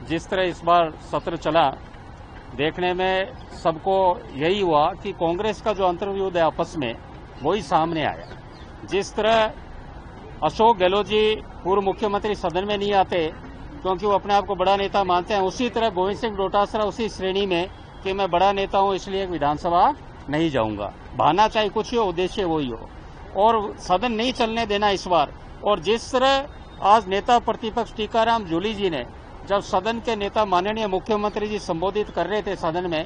जिस तरह इस बार सत्र चला, देखने में सबको यही हुआ कि कांग्रेस का जो अंतर्युद्ध है आपस में वही सामने आया। जिस तरह अशोक गहलोत जी पूर्व मुख्यमंत्री सदन में नहीं आते क्योंकि वो अपने आप को बड़ा नेता मानते हैं, उसी तरह गोविंद सिंह डोटासरा उसी श्रेणी में कि मैं बड़ा नेता हूं इसलिए विधानसभा नहीं जाऊंगा। बहाना चाहे कुछ हो, उद्देश्य वही हो, और सदन नहीं चलने देना इस बार। और जिस तरह आज नेता प्रतिपक्ष टीकाराम जूली जी ने जब सदन के नेता माननीय मुख्यमंत्री जी संबोधित कर रहे थे सदन में,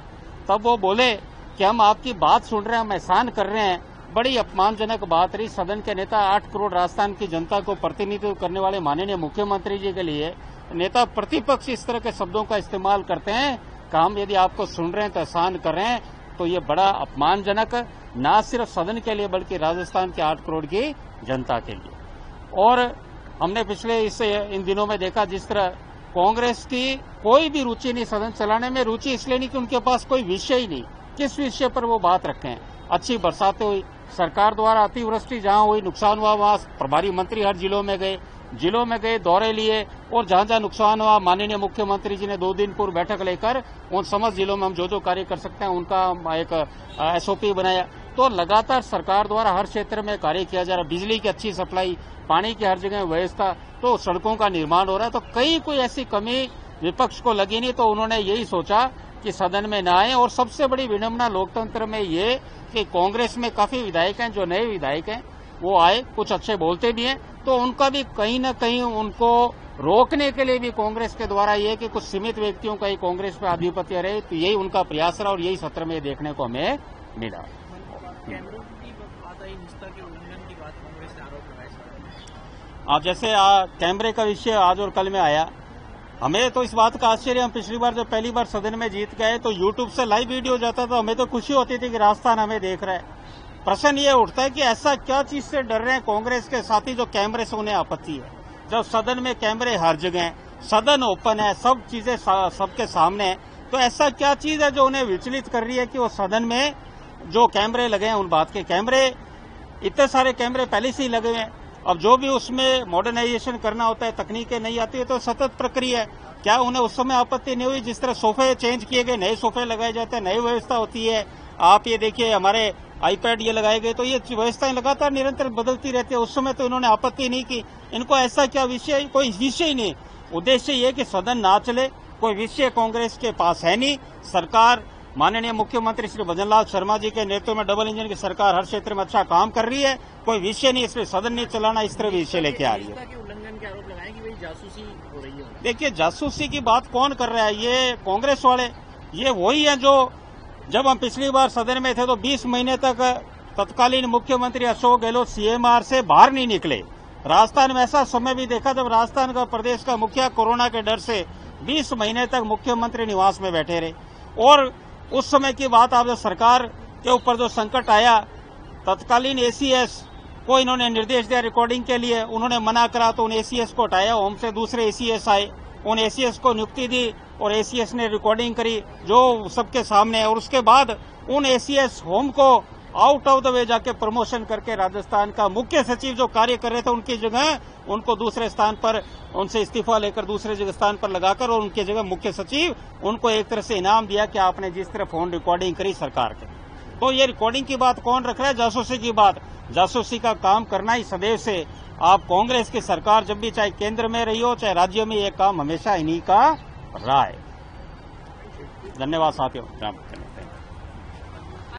तब वो बोले कि हम आपकी बात सुन रहे हैं, हम एहसान कर रहे हैं। बड़ी अपमानजनक बात रही। सदन के नेता 8 करोड़ राजस्थान की जनता को प्रतिनिधित्व करने वाले माननीय मुख्यमंत्री जी के लिए नेता प्रतिपक्ष इस तरह के शब्दों का इस्तेमाल करते हैं कि हम यदि आपको सुन रहे हैं तो एहसान कर रहे हैं, तो ये बड़ा अपमानजनक, न सिर्फ सदन के लिए बल्कि राजस्थान के 8 करोड़ की जनता के लिए। और हमने पिछले इन दिनों में देखा जिस तरह कांग्रेस की कोई भी रुचि नहीं सदन चलाने में। रुचि इसलिए नहीं कि उनके पास कोई विषय ही नहीं, किस विषय पर वो बात रखें। अच्छी बरसातें हुई, सरकार द्वारा अतिवृष्टि जहां हुई, नुकसान हुआ, वहां प्रभारी मंत्री हर जिलों में गए, दौरे लिए, और जहां जहां नुकसान हुआ माननीय मुख्यमंत्री जी ने 2 दिन पूर्व बैठक लेकर उन समस्त जिलों में हम जो कार्य कर सकते हैं उनका एक SOP बनाया। तो लगातार सरकार द्वारा हर क्षेत्र में कार्य किया जा रहा है। बिजली की अच्छी सप्लाई, पानी की हर जगह व्यवस्था, तो सड़कों का निर्माण हो रहा है। तो कहीं कोई ऐसी कमी विपक्ष को लगी नहीं, तो उन्होंने यही सोचा कि सदन में न आए। और सबसे बड़ी विडंबना लोकतंत्र में ये कि कांग्रेस में काफी विधायक हैं, जो नए विधायक हैं वो आए, कुछ अच्छे बोलते भी हैं, तो उनका भी कहीं न कहीं उनको रोकने के लिए भी कांग्रेस के द्वारा ये कि कुछ सीमित व्यक्तियों का ही कांग्रेस पर आधिपत्य रहे, तो यही उनका प्रयास रहा और यही सत्र में देखने को हमें मिला। आप जैसे कैमरे का विषय आज और कल में आया, हमें तो इस बात का आश्चर्य, हम पिछली बार जब पहली बार सदन में जीत गए तो यूट्यूब से लाइव वीडियो जाता था, हमें तो खुशी होती थी कि राजस्थान हमें देख रहा है। प्रश्न ये उठता है कि ऐसा क्या चीज से डर रहे हैं कांग्रेस के साथी जो कैमरे से उन्हें आपत्ति है। जब सदन में कैमरे हर जगह हैं, सदन ओपन है, सब चीजें सबके सामने है, तो ऐसा क्या चीज है जो उन्हें विचलित कर रही है कि वो सदन में जो कैमरे लगे हैं उन बात के कैमरे, इतने सारे कैमरे पहले से ही लगे हुए हैं। अब जो भी उसमें मॉडर्नाइजेशन करना होता है, तकनीकें नहीं आती है, तो सतत प्रक्रिया है। क्या उन्हें उस समय आपत्ति नहीं हुई? जिस तरह सोफे चेंज किए गए, नए सोफे लगाए जाते हैं, नई व्यवस्था होती है। आप ये देखिए, हमारे iPad ये लगाए गए, तो ये व्यवस्थाएं लगातार निरंतर बदलती रहती है। उस समय तो इन्होंने आपत्ति नहीं की। इनको ऐसा क्या विषय, कोई विषय ही नहीं। उद्देश्य ये कि सदन ना चले, कोई विषय कांग्रेस के पास है नहीं। सरकार माननीय मुख्यमंत्री श्री भजनलाल शर्मा जी के नेतृत्व में डबल इंजन की सरकार हर क्षेत्र में अच्छा काम कर रही है, कोई विषय नहीं, इसलिए सदन नहीं चलाना, इस तरह विषय लेके आ रही है। उल्लंघन के आरोप लगाए कि भाई जासूसी हो रही है। देखिए, जासूसी की बात कौन कर रहा है? ये कांग्रेस वाले, ये वही है जो जब हम पिछली बार सदन में थे तो 20 महीने तक तत्कालीन मुख्यमंत्री अशोक गहलोत CMR से बाहर नहीं निकले। राजस्थान में ऐसा समय भी देखा जब राजस्थान का प्रदेश का मुखिया कोरोना के डर से 20 महीने तक मुख्यमंत्री निवास में बैठे रहे। और उस समय की बात, आप जब सरकार के ऊपर जो संकट आया, तत्कालीन ACS को इन्होंने निर्देश दिया रिकॉर्डिंग के लिए, उन्होंने मना करा तो उन ACS को हटाया, होम से दूसरे ACS आए, उन ACS को नियुक्ति दी और ACS ने रिकॉर्डिंग करी जो सबके सामने है। और उसके बाद उन ACS होम को आउट ऑफ द वे जाके प्रमोशन करके राजस्थान का मुख्य सचिव जो कार्य कर रहे थे उनकी जगह उनको दूसरे स्थान पर, उनसे इस्तीफा लेकर दूसरे जगह स्थान पर लगाकर और उनकी जगह मुख्य सचिव, उनको एक तरह से इनाम दिया कि आपने जिस तरह फोन रिकॉर्डिंग करी सरकार के। तो ये रिकॉर्डिंग की बात कौन रख रहा है? जासूसी की बात। जासूसी का काम करना ही सदैव से, आप कांग्रेस की सरकार जब भी, चाहे केंद्र में रही हो चाहे राज्य में, ये काम हमेशा इन्हीं का रहा है। धन्यवाद साथियों।